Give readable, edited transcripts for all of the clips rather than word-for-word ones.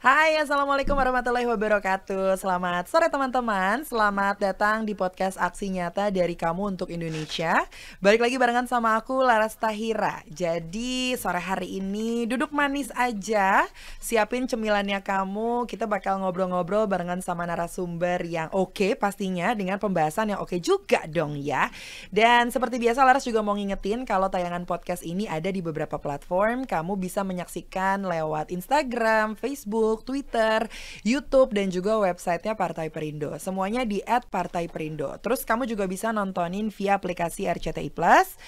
Hai, Assalamualaikum warahmatullahi wabarakatuh. Selamat sore teman-teman. Selamat datang di podcast Aksi Nyata dari Kamu untuk Indonesia. Balik lagi barengan sama aku, Laras Tahira. Jadi sore hari ini duduk manis aja, siapin cemilannya kamu. Kita bakal ngobrol-ngobrol barengan sama narasumber yang oke pastinya, dengan pembahasan yang oke juga dong ya. Dan seperti biasa Laras juga mau ngingetin kalau tayangan podcast ini ada di beberapa platform. Kamu bisa menyaksikan lewat Instagram, Facebook, Twitter, YouTube, dan juga websitenya Partai Perindo. Semuanya di @partaiperindo. Terus kamu juga bisa nontonin via aplikasi RCTI Plus,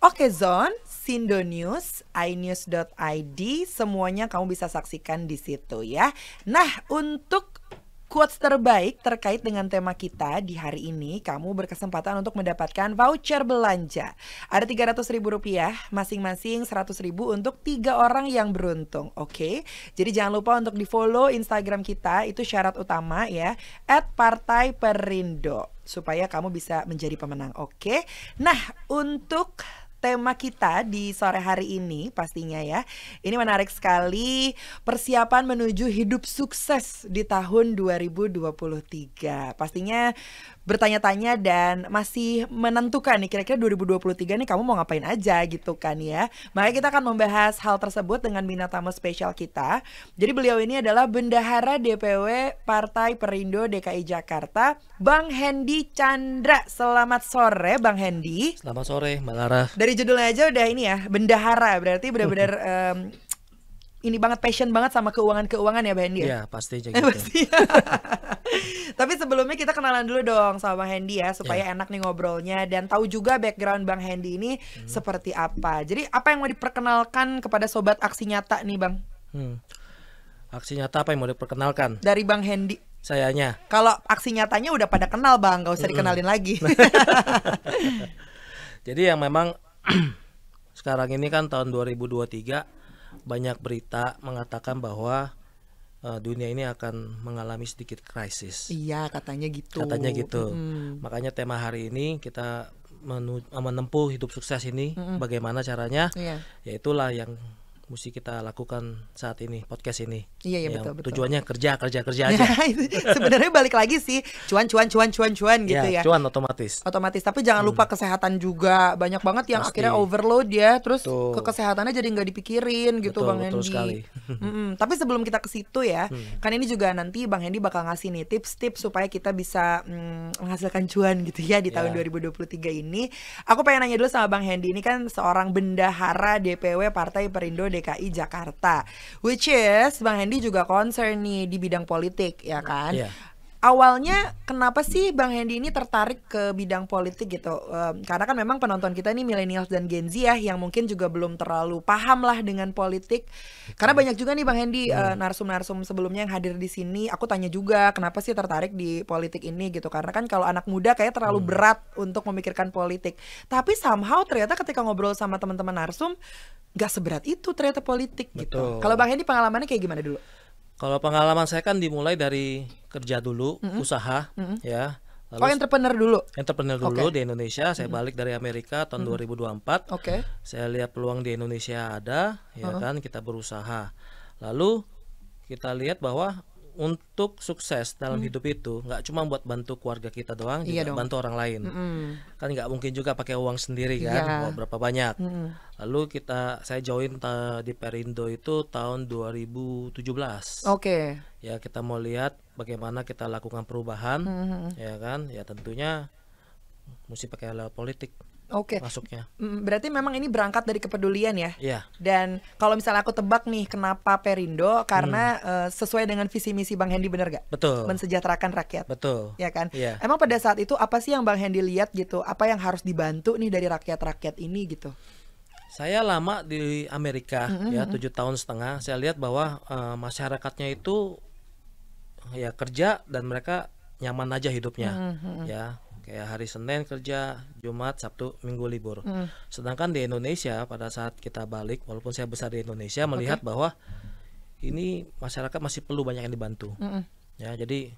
Okezone, Sindo News, inews.id. Semuanya kamu bisa saksikan di situ ya. Nah, untuk quotes terbaik terkait dengan tema kita di hari ini, kamu berkesempatan untuk mendapatkan voucher belanja. Ada Rp300.000, masing-masing Rp100.000 untuk 3 orang yang beruntung. Oke, jadi jangan lupa untuk di follow Instagram kita, itu syarat utama ya, @partaiperindo, supaya kamu bisa menjadi pemenang. Oke, nah untuk tema kita di sore hari ini pastinya ya, ini menarik sekali, persiapan menuju hidup sukses di tahun 2023. Pastinya bertanya-tanya dan masih menentukan nih kira-kira 2023 nih kamu mau ngapain aja gitu kan ya. Makanya kita akan membahas hal tersebut dengan bintang tamu spesial kita. Jadi beliau ini adalah Bendahara DPW Partai Perindo DKI Jakarta, Bang Hendy Chandra. Selamat sore Bang Hendy. Selamat sore Mbak Lara. Dari judulnya aja udah ini ya, bendahara, berarti benar-benar ini banget, passion banget sama keuangan ya Bang Hendy ya? Iya pasti gitu. Pasti. Tapi sebelumnya kita kenalan dulu dong sama Bang Hendy ya, supaya enak nih ngobrolnya dan tahu juga background Bang Hendy ini seperti apa. Jadi apa yang mau diperkenalkan kepada Sobat Aksi Nyata nih Bang? Aksi nyata apa yang mau diperkenalkan? Dari Bang Hendy. Sayanya. Kalau aksi nyatanya udah pada kenal Bang, gak usah dikenalin lagi. Jadi yang memang sekarang ini kan tahun 2023 banyak berita mengatakan bahwa dunia ini akan mengalami sedikit krisis. Iya katanya gitu. Katanya gitu. Makanya tema hari ini kita menempuh hidup sukses ini, bagaimana caranya? Yaitulah yang mesti kita lakukan saat ini, podcast ini. Iya betul. Tujuannya kerja aja. Sebenarnya balik lagi sih, cuan gitu ya. Cuan otomatis. Tapi jangan lupa kesehatan juga. Banyak banget yang Pasti. akhirnya overload ya, terus ke kesehatannya jadi nggak dipikirin gitu. Betul, Bang betul Hendy. sekali. Tapi sebelum kita ke situ ya, kan ini juga nanti Bang Hendy bakal ngasih nih tips-tips supaya kita bisa menghasilkan cuan gitu ya di tahun 2023 ini. Aku pengen nanya dulu sama Bang Hendy, ini kan seorang bendahara DPW Partai Perindo DKI Jakarta, which is Bang Hendy juga concern nih di bidang politik ya kan. Awalnya kenapa sih Bang Hendy ini tertarik ke bidang politik gitu? Karena kan memang penonton kita nih millennials dan Gen Z ya, yang mungkin juga belum terlalu paham lah dengan politik. Karena banyak juga nih Bang Hendy narsum-narsum sebelumnya yang hadir di sini. Aku tanya juga kenapa sih tertarik di politik ini gitu? Karena kan kalau anak muda kayak terlalu berat untuk memikirkan politik. Tapi somehow ternyata ketika ngobrol sama teman-teman narsum, gak seberat itu ternyata politik. Betul. Gitu. Kalau Bang Hendy pengalamannya kayak gimana dulu? Kalau pengalaman saya kan dimulai dari kerja dulu, usaha ya. Lalu entrepreneur dulu di Indonesia. Saya balik dari Amerika tahun 2024. Saya lihat peluang di Indonesia ada, ya kan, kita berusaha. Lalu kita lihat bahwa untuk sukses dalam hidup itu nggak cuma buat bantu keluarga kita doang, juga bantu orang lain. Kan nggak mungkin juga pakai uang sendiri kan, mau berapa banyak. Lalu saya join di Perindo itu tahun 2017. Ya kita mau lihat bagaimana kita lakukan perubahan, ya kan, ya tentunya mesti pakai lewat politik. Masuknya. Berarti memang ini berangkat dari kepedulian ya. Iya. Dan kalau misalnya aku tebak nih, kenapa Perindo? Karena sesuai dengan visi misi Bang Hendy, bener gak? Betul. Mensejahterakan rakyat. Betul. Ya kan? Iya. Emang pada saat itu apa sih yang Bang Hendy lihat gitu? Apa yang harus dibantu nih dari rakyat-rakyat ini gitu? Saya lama di Amerika ya 7 tahun setengah. Saya lihat bahwa masyarakatnya itu ya kerja dan mereka nyaman aja hidupnya. Ya. Kayak hari Senin kerja, Jumat, Sabtu, Minggu libur. Sedangkan di Indonesia pada saat kita balik, walaupun saya besar di Indonesia, melihat bahwa ini masyarakat masih perlu banyak yang dibantu. Ya, jadi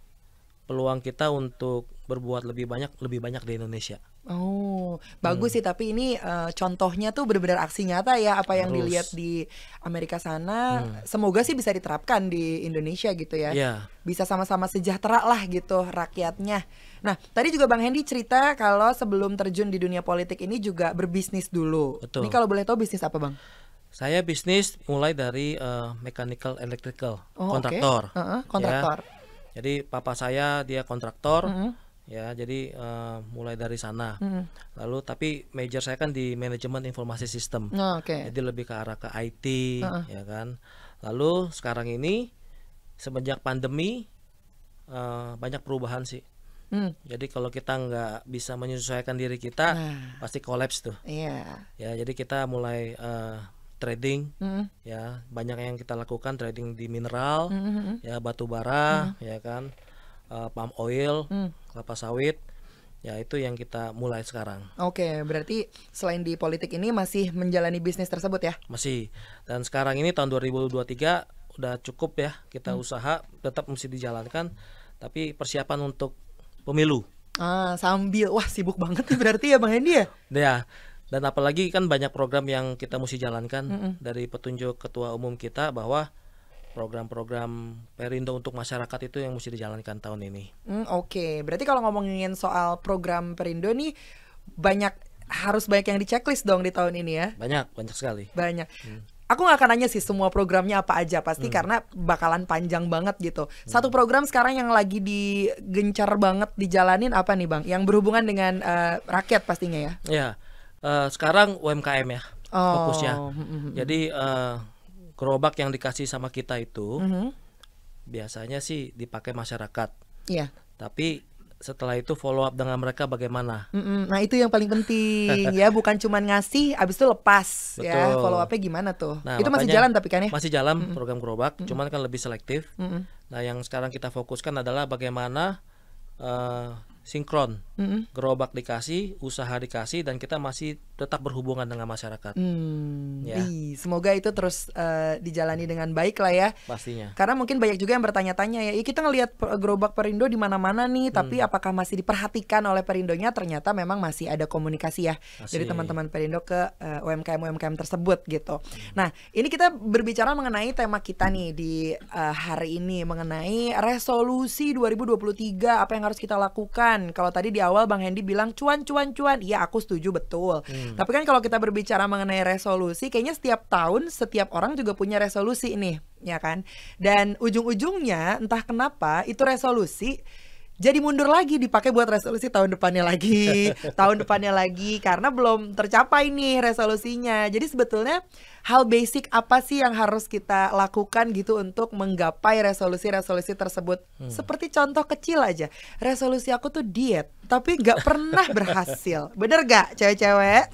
peluang kita untuk berbuat lebih banyak di Indonesia. Oh, bagus sih, tapi ini contohnya tuh benar-benar aksi nyata ya, apa yang dilihat di Amerika sana, semoga sih bisa diterapkan di Indonesia gitu ya. Bisa sama-sama sejahtera lah gitu rakyatnya. Nah, tadi juga Bang Hendy cerita kalau sebelum terjun di dunia politik ini juga berbisnis dulu. Betul. Ini kalau boleh tahu bisnis apa, Bang? Saya bisnis mulai dari mechanical electrical, kontraktor. Kontraktor. Ya. Jadi papa saya dia kontraktor. Ya, jadi mulai dari sana. Lalu tapi major saya kan di manajemen informasi sistem. Jadi lebih ke arah ke IT, ya kan. Lalu sekarang ini semenjak pandemi banyak perubahan sih. Jadi kalau kita nggak bisa menyesuaikan diri kita, pasti kolaps tuh. Ya, jadi kita mulai trading, ya banyak yang kita lakukan, trading di mineral, ya batu bara, ya kan. Palm oil, kelapa sawit, ya itu yang kita mulai sekarang. Oke, berarti selain di politik ini masih menjalani bisnis tersebut ya? Masih. Dan sekarang ini tahun 2023 udah cukup ya kita usaha, tetap mesti dijalankan, tapi persiapan untuk pemilu. Sambil, wah sibuk banget nih berarti ya Bang Hendy ya? Ya, dan apalagi kan banyak program yang kita mesti jalankan dari petunjuk ketua umum kita bahwa program-program Perindo untuk masyarakat itu yang mesti dijalankan tahun ini. Oke, berarti kalau ngomongin soal program Perindo nih harus banyak yang di checklist dong di tahun ini ya? Banyak sekali. Banyak. Aku gak akan nanya sih semua programnya apa aja pasti karena bakalan panjang banget gitu. Satu program sekarang yang lagi digencar banget dijalanin apa nih Bang? Yang berhubungan dengan rakyat pastinya ya? Ya, sekarang UMKM ya fokusnya. Jadi gerobak yang dikasih sama kita itu biasanya sih dipakai masyarakat. Iya. Tapi setelah itu follow up dengan mereka bagaimana? Nah itu yang paling penting ya, bukan cuma ngasih abis itu lepas. Betul. Ya. Follow upnya gimana tuh? Nah, itu masih jalan tapi kan ya? Masih jalan program gerobak, cuman kan lebih selektif. Nah yang sekarang kita fokuskan adalah bagaimana sinkron, gerobak dikasih, usaha dikasih, dan kita masih tetap berhubungan dengan masyarakat. Ya. Semoga itu terus dijalani dengan baik lah ya. Pastinya. Karena mungkin banyak juga yang bertanya-tanya ya, kita ngelihat gerobak Perindo di mana-mana nih, tapi apakah masih diperhatikan oleh Perindonya? Ternyata memang masih ada komunikasi ya dari teman-teman Perindo ke UMKM tersebut gitu. Nah, ini kita berbicara mengenai tema kita nih di hari ini, mengenai resolusi 2023, apa yang harus kita lakukan. Kalau tadi di awal Bang Hendy bilang cuan. Iya, aku setuju betul. Tapi kan kalau kita berbicara mengenai resolusi, kayaknya setiap tahun setiap orang juga punya resolusi nih, ya kan? Dan ujung-ujungnya entah kenapa itu resolusi jadi mundur lagi, dipakai buat resolusi tahun depannya lagi, karena belum tercapai nih resolusinya. Jadi sebetulnya hal basic apa sih yang harus kita lakukan gitu untuk menggapai resolusi-resolusi tersebut? Seperti contoh kecil aja, resolusi aku tuh diet, tapi nggak pernah berhasil. Bener gak cewek-cewek?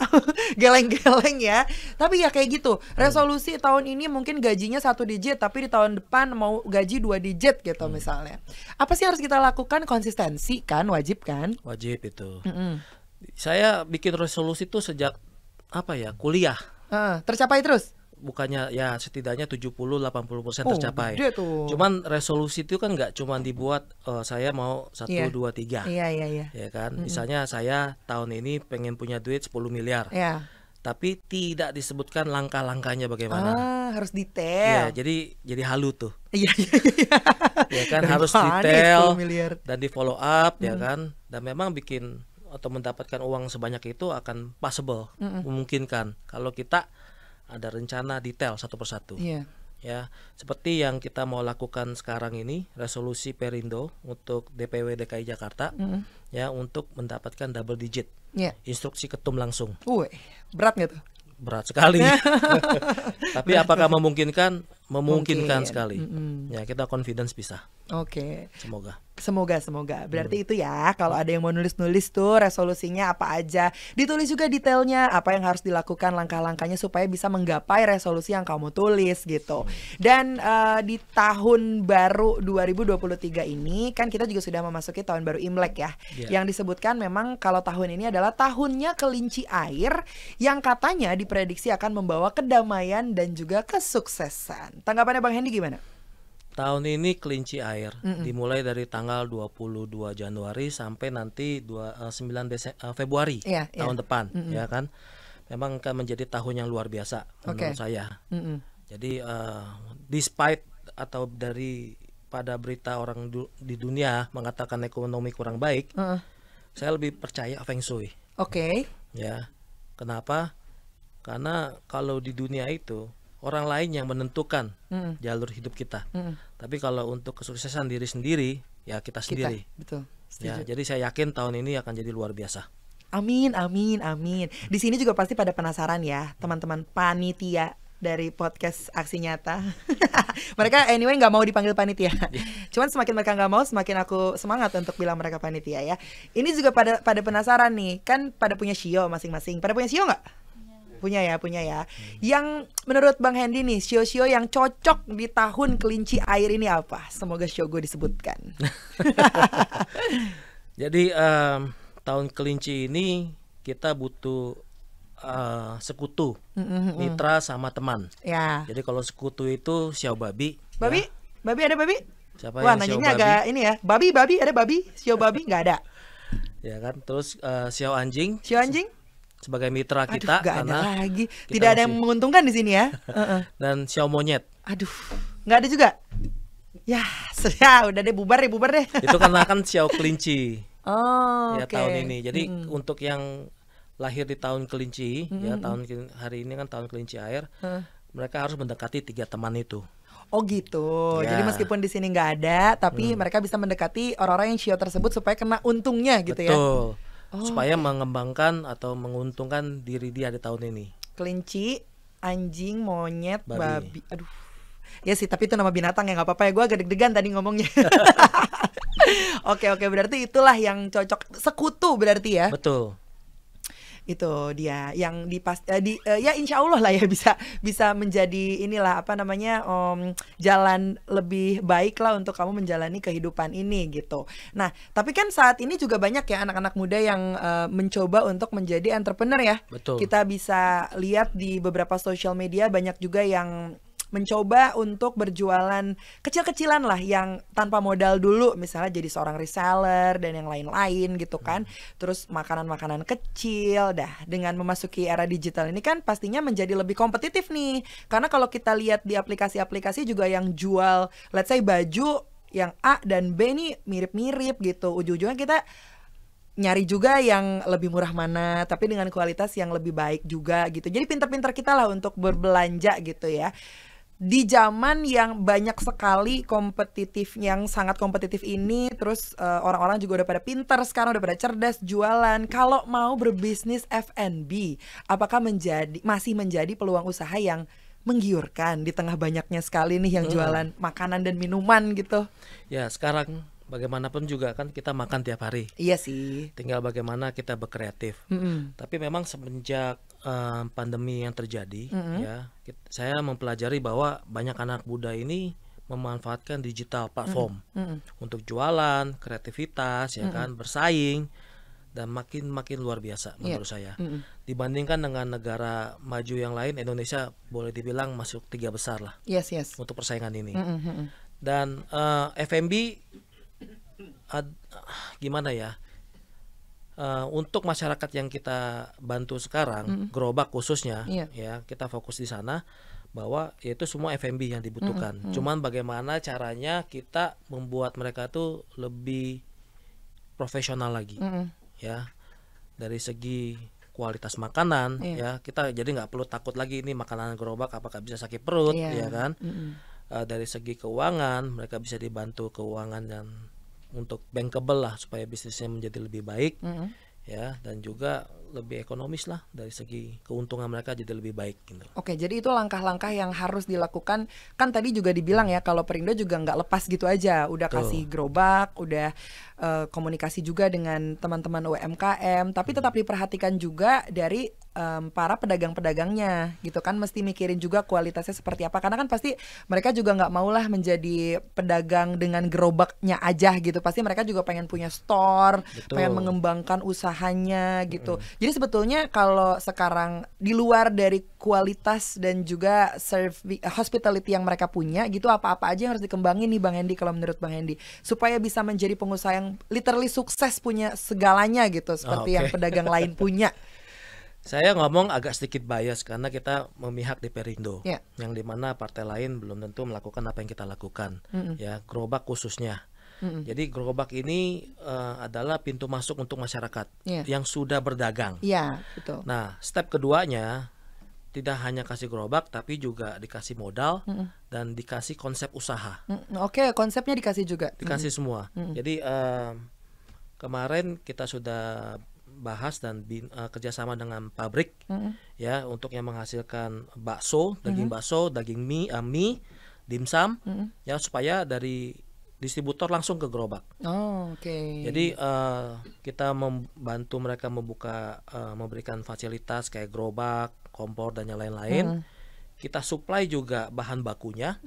Geleng-geleng ya. Tapi ya kayak gitu, resolusi tahun ini mungkin gajinya 1 digit, tapi di tahun depan mau gaji 2 digit gitu misalnya. Apa sih harus kita lakukan? Konsistensi kan, wajib kan? Wajib itu. Saya bikin resolusi tuh sejak kuliah. Tercapai terus? Bukannya ya setidaknya 70-80% tercapai. Cuman resolusi itu kan nggak cuma dibuat saya mau 1, 2, 3. Iya. Ya kan? Misalnya saya tahun ini pengen punya duit 10 miliar. Iya. Tapi tidak disebutkan langkah-langkahnya bagaimana. Harus detail. Ya, jadi halu tuh. Iya. Ya kan, harus detail dan di follow up ya kan. Dan memang bikin atau mendapatkan uang sebanyak itu akan possible, memungkinkan kalau kita ada rencana detail satu persatu. Ya, seperti yang kita mau lakukan sekarang ini, resolusi Perindo untuk DPW DKI Jakarta, ya untuk mendapatkan double digit. Instruksi ketum langsung. Berat nggak tuh? Berat sekali. Tapi apakah memungkinkan? Memungkinkan sekali. Ya, kita confidence bisa. Oke. Semoga. Berarti itu ya, kalau ada yang mau nulis-nulis tuh resolusinya apa aja, ditulis juga detailnya apa yang harus dilakukan, langkah-langkahnya supaya bisa menggapai resolusi yang kamu tulis gitu. Dan di tahun baru 2023 ini kan kita juga sudah memasuki tahun baru Imlek ya. Yang disebutkan memang kalau tahun ini adalah tahunnya kelinci air yang katanya diprediksi akan membawa kedamaian dan juga kesuksesan. Tanggapannya Bang Hendy gimana? Tahun ini kelinci air, dimulai dari tanggal 22 Januari sampai nanti 9 Februari tahun depan, ya kan. Memang akan menjadi tahun yang luar biasa menurut saya. Jadi despite atau daripada berita orang di dunia mengatakan ekonomi kurang baik, saya lebih percaya Feng Shui. Ya, kenapa? Karena kalau di dunia itu orang lain yang menentukan jalur hidup kita. Tapi kalau untuk kesuksesan diri sendiri, ya kita sendiri. Betul. Ya, jadi saya yakin tahun ini akan jadi luar biasa. Amin, amin, amin. Di sini juga pasti pada penasaran ya, teman-teman panitia dari podcast Aksi Nyata. Mereka anyway nggak mau dipanggil panitia. Cuman semakin mereka nggak mau, semakin aku semangat untuk bilang mereka panitia ya. Ini juga pada penasaran nih, kan pada punya shio masing-masing. Pada punya shio nggak? Punya ya. Yang menurut Bang Hendy nih, shio-shio yang cocok di tahun kelinci air ini apa? Semoga shio gue disebutkan. Jadi tahun kelinci ini kita butuh sekutu, mitra sama teman. Ya. Jadi kalau sekutu itu xiao babi. Babi? Ya. Babi ada babi? Siapa wah, yang nanyanya agak ini ya. Babi ada babi? Xiao babi nggak ada. Ya kan. Terus xiao anjing. Xiao anjing? Sebagai mitra kita. Aduh, karena ada lagi. Tidak ada yang menguntungkan di sini ya. Dan xiao monyet. Aduh, nggak ada juga. Ya, udah deh bubar deh. Itu karena kan xiao kelinci. Ya tahun ini. Jadi untuk yang lahir di tahun kelinci, ya tahun hari ini kan tahun kelinci air, mereka harus mendekati 3 teman itu. Oh gitu. Ya. Jadi meskipun di sini nggak ada, tapi mereka bisa mendekati orang-orang yang shio tersebut supaya kena untungnya gitu. Betul. Ya. Supaya mengembangkan atau menguntungkan diri dia di tahun ini. Kelinci, anjing, monyet, babi. Aduh. Ya sih, tapi itu nama binatang ya, nggak apa-apa ya. Gue agak deg-degan tadi ngomongnya. Oke, berarti itulah yang cocok. Sekutu berarti ya. Betul. Itu dia yang ya insya Allah lah ya bisa menjadi inilah apa namanya jalan lebih baik lah untuk kamu menjalani kehidupan ini gitu. Nah tapi kan saat ini juga banyak ya anak-anak muda yang mencoba untuk menjadi entrepreneur ya. Betul. Kita bisa lihat di beberapa sosial media banyak juga yang mencoba untuk berjualan kecil-kecilan lah yang tanpa modal dulu, misalnya jadi seorang reseller dan yang lain-lain gitu kan. Terus makanan-makanan kecil dah. Dengan memasuki era digital ini kan pastinya menjadi lebih kompetitif nih. Karena kalau kita lihat di aplikasi-aplikasi juga yang jual let's say baju yang A dan B nih mirip-mirip gitu. Ujung-ujungnya kita nyari juga yang lebih murah mana tapi dengan kualitas yang lebih baik juga gitu. Jadi pintar-pintar kita lah untuk berbelanja gitu ya. Di zaman yang banyak sekali kompetitif, yang sangat kompetitif ini, terus orang-orang juga udah pada pintar sekarang, udah pada cerdas jualan. Kalau mau berbisnis F&B, apakah masih menjadi peluang usaha yang menggiurkan di tengah banyaknya sekali nih yang jualan makanan dan minuman gitu? Ya sekarang bagaimanapun juga kan kita makan tiap hari. Iya sih. Tinggal bagaimana kita berkreatif. Tapi memang semenjak pandemi yang terjadi, ya, saya mempelajari bahwa banyak anak muda ini memanfaatkan digital platform untuk jualan, kreativitas, ya kan, bersaing, dan makin luar biasa menurut saya. Dibandingkan dengan negara maju yang lain, Indonesia boleh dibilang masuk 3 besar lah. Yes. Untuk persaingan ini. Dan F&B gimana ya? Untuk masyarakat yang kita bantu sekarang, gerobak khususnya, ya kita fokus di sana bahwa itu semua F&B yang dibutuhkan. Cuman bagaimana caranya kita membuat mereka tuh lebih profesional lagi, ya dari segi kualitas makanan, ya kita jadi nggak perlu takut lagi ini makanan gerobak apakah bisa sakit perut, ya kan? Dari segi keuangan mereka bisa dibantu keuangan dan untuk bankable lah supaya bisnisnya menjadi lebih baik, ya, dan juga lebih ekonomis lah dari segi keuntungan mereka jadi lebih baik gitu. Oke, jadi itu langkah-langkah yang harus dilakukan. Kan tadi juga dibilang ya kalau Perindo juga nggak lepas gitu aja, udah kasih gerobak, udah komunikasi juga dengan teman-teman UMKM, tapi tetap diperhatikan juga dari para pedagang-pedagangnya gitu kan, mesti mikirin juga kualitasnya seperti apa, karena kan pasti mereka juga nggak maulah menjadi pedagang dengan gerobaknya aja gitu, pasti mereka juga pengen punya store. Betul. Pengen mengembangkan usahanya gitu. Jadi sebetulnya kalau sekarang di luar dari kualitas dan juga hospitality yang mereka punya gitu, apa-apa aja yang harus dikembangin nih Bang Hendy kalau menurut Bang Hendy, supaya bisa menjadi pengusaha yang literally sukses, punya segalanya gitu seperti yang pedagang lain punya. Saya ngomong agak sedikit bias karena kita memihak di Perindo, yang dimana partai lain belum tentu melakukan apa yang kita lakukan, ya gerobak khususnya. Jadi gerobak ini adalah pintu masuk untuk masyarakat yang sudah berdagang. Betul. Nah, step keduanya tidak hanya kasih gerobak, tapi juga dikasih modal dan dikasih konsep usaha. Oke, konsepnya dikasih juga. Dikasih semua. Jadi kemarin kita sudah bahas dan kerjasama dengan pabrik ya untuk yang menghasilkan bakso, daging bakso, daging mie, dimsum ya, supaya dari distributor langsung ke gerobak. Jadi kita membantu mereka memberikan fasilitas kayak gerobak, kompor dan yang lain-lain. Kita supply juga bahan bakunya.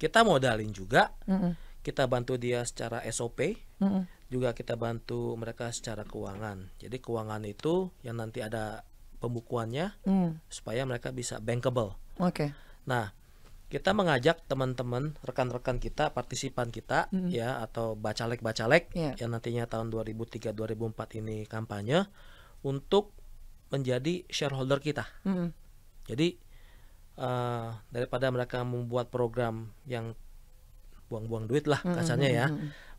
Kita modalin juga. Kita bantu dia secara SOP. Juga kita bantu mereka secara keuangan. Jadi keuangan itu yang nanti ada pembukuannya supaya mereka bisa bankable. Nah, kita mengajak teman-teman, rekan-rekan kita, partisipan kita ya, atau bacalek-bacalek yang nantinya tahun 2003-2004 ini kampanye untuk menjadi shareholder kita. Jadi daripada mereka membuat program yang buang-buang duit lah kasarnya ya,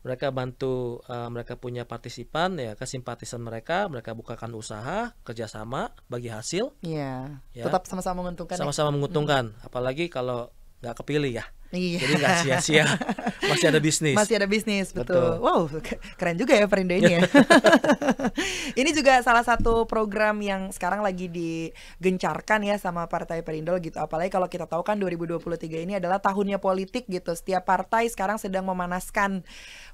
mereka bantu, mereka punya partisipan ya, kesimpatisan mereka bukakan usaha, kerjasama, bagi hasil. Ya. Tetap sama-sama menguntungkan. Sama-sama menguntungkan, apalagi kalau nggak kepilih ya. Jadi nggak sia-sia, masih ada bisnis. Masih ada bisnis, betul. Wow, keren juga ya Perindo ini ya. Ini juga salah satu program yang sekarang lagi digencarkan ya sama Partai Perindo gitu. Apalagi kalau kita tahu kan 2023 ini adalah tahunnya politik gitu. Setiap partai sekarang sedang memanaskan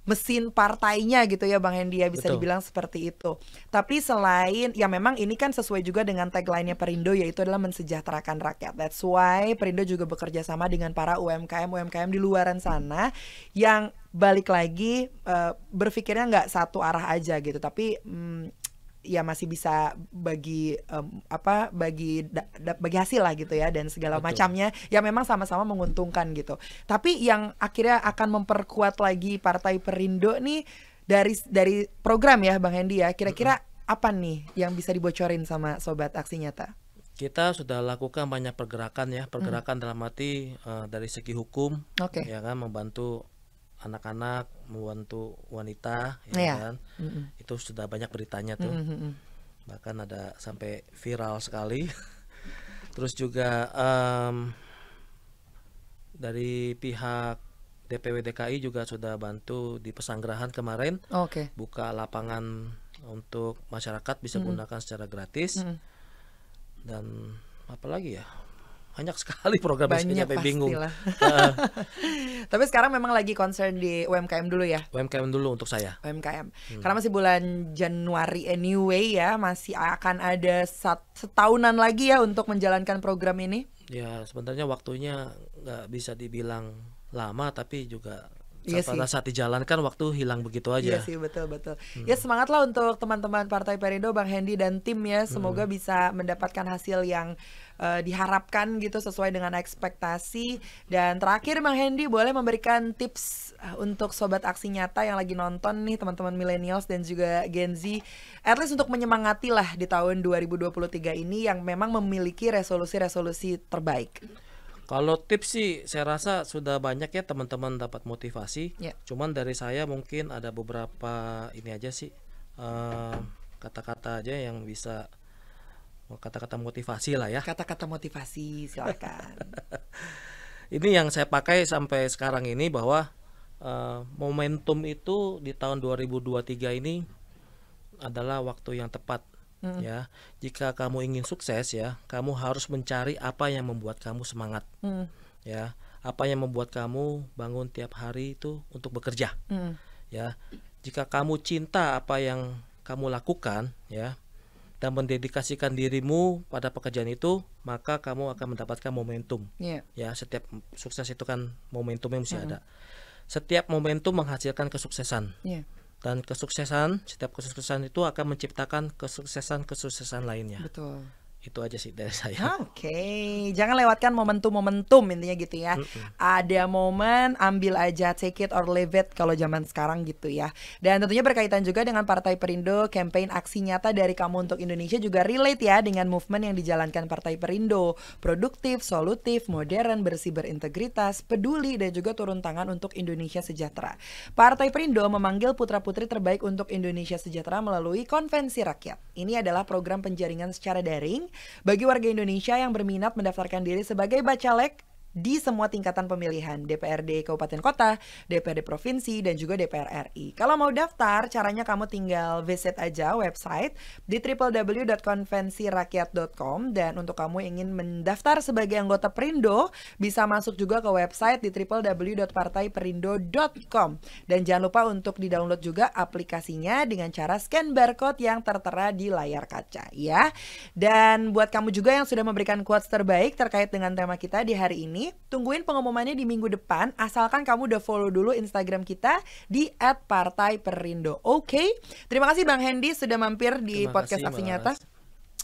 mesin partainya gitu ya Bang Hendy ya, bisa dibilang seperti itu. Tapi selain, ya memang ini kan sesuai juga dengan tagline-nya Perindo, yaitu adalah mensejahterakan rakyat. That's why Perindo juga bekerja sama dengan para UMKM di luaran sana yang balik lagi berpikirnya nggak satu arah aja gitu, tapi ya masih bisa bagi bagi hasil lah gitu ya, dan segala macamnya ya memang sama-sama menguntungkan gitu. Tapi yang akhirnya akan memperkuat lagi Partai Perindo nih dari program ya Bang Hendy ya, kira-kira apa nih yang bisa dibocorin sama Sobat Aksi Nyata? Kita sudah lakukan banyak pergerakan ya, dalam arti dari segi hukum, ya kan, membantu anak-anak, membantu wanita, ya kan, itu sudah banyak beritanya tuh, bahkan ada sampai viral sekali. Terus juga dari pihak DPW DKI juga sudah bantu di Pesanggerahan kemarin, buka lapangan untuk masyarakat bisa gunakan secara gratis. Dan apalagi ya, banyak sekali program yang sampai bingung. Tapi sekarang memang lagi concern di UMKM dulu ya. UMKM dulu untuk saya. UMKM. Karena masih bulan Januari anyway ya, masih akan ada setahunan lagi ya untuk menjalankan program ini. Ya sebenarnya waktunya nggak bisa dibilang lama, tapi juga pada saat dijalankan waktu hilang begitu aja. Iya sih, betul. Ya semangatlah untuk teman-teman Partai Perindo, Bang Hendy dan tim ya. Semoga bisa mendapatkan hasil yang diharapkan gitu, sesuai dengan ekspektasi. Dan terakhir Bang Hendy boleh memberikan tips untuk Sobat Aksi Nyata yang lagi nonton nih, teman-teman millennials dan juga Gen Z, at least untuk menyemangati lah di tahun 2023 ini yang memang memiliki resolusi-resolusi terbaik. Kalau tips sih saya rasa sudah banyak ya teman-teman dapat motivasi. Cuman dari saya mungkin ada beberapa ini aja sih, kata-kata aja yang bisa, kata-kata motivasi lah ya. Kata-kata motivasi, silakan. Ini yang saya pakai sampai sekarang ini, bahwa momentum itu di tahun 2023 ini adalah waktu yang tepat. Ya, jika kamu ingin sukses ya, kamu harus mencari apa yang membuat kamu semangat. Ya, apa yang membuat kamu bangun tiap hari itu untuk bekerja. Ya, jika kamu cinta apa yang kamu lakukan ya, dan mendedikasikan dirimu pada pekerjaan itu, maka kamu akan mendapatkan momentum. Ya, setiap sukses itu kan momentumnya mesti ada. Setiap momentum menghasilkan kesuksesan. Dan setiap kesuksesan itu akan menciptakan kesuksesan lainnya. Betul. Itu aja sih dari saya. Oke, jangan lewatkan momentum intinya gitu ya. Ada momen, ambil aja, take it or leave it kalau zaman sekarang gitu ya. Dan tentunya berkaitan juga dengan Partai Perindo, campaign aksi nyata dari kamu untuk Indonesia juga relate ya dengan movement yang dijalankan Partai Perindo. Produktif, solutif, modern, bersih, berintegritas, peduli, dan juga turun tangan untuk Indonesia sejahtera. Partai Perindo memanggil putra-putri terbaik untuk Indonesia sejahtera melalui Konvensi Rakyat. Ini adalah program penjaringan secara daring bagi warga Indonesia yang berminat mendaftarkan diri sebagai bacalek di semua tingkatan pemilihan, DPRD Kabupaten Kota, DPRD Provinsi, dan juga DPR RI. Kalau mau daftar, caranya kamu tinggal visit aja website di www.konvensirakyat.com, dan untuk kamu yang ingin mendaftar sebagai anggota Perindo, bisa masuk juga ke website di www.partaiperindo.com. Dan jangan lupa untuk di-download juga aplikasinya dengan cara scan barcode yang tertera di layar kaca ya. Dan buat kamu juga yang sudah memberikan quotes terbaik terkait dengan tema kita di hari ini, tungguin pengumumannya di minggu depan, asalkan kamu udah follow dulu Instagram kita di @partaiperindo. Oke, terima kasih Bang Hendy sudah mampir di podcast Aksi Nyata.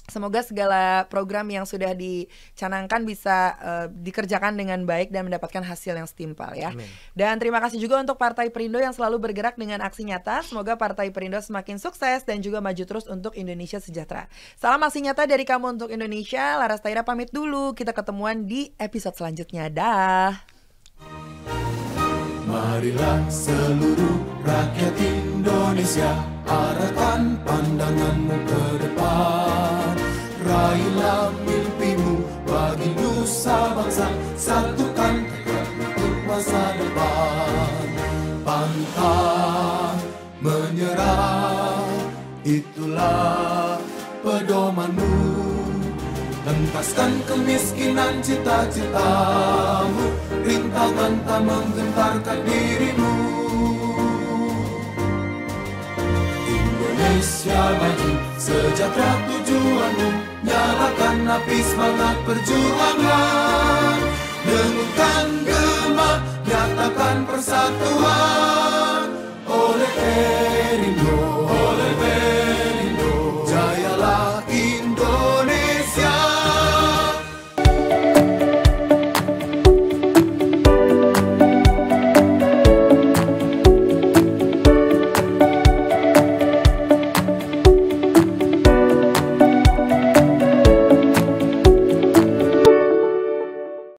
Semoga segala program yang sudah dicanangkan bisa dikerjakan dengan baik dan mendapatkan hasil yang setimpal ya. Amin. Dan terima kasih juga untuk Partai Perindo yang selalu bergerak dengan aksi nyata. Semoga Partai Perindo semakin sukses dan juga maju terus untuk Indonesia sejahtera. Salam aksi nyata dari kamu untuk Indonesia. Laras Tahira pamit dulu. Kita ketemuan di episode selanjutnya. Dah. Marilah seluruh rakyat Indonesia, arahkan pandanganmu ke depan. Raihlah mimpimu bagi nusa bangsa, satukan tekad untuk masa depan. Pantang menyerah, itulah pedomanmu. Hentaskan kemiskinan cita-citamu, rintangan tak menggentarkan dirimu. Indonesia maju, sejahtera tujuanmu, nyalakan api semangat perjuangan. Dengungkan gema, nyatakan persatuan oleh Perindo.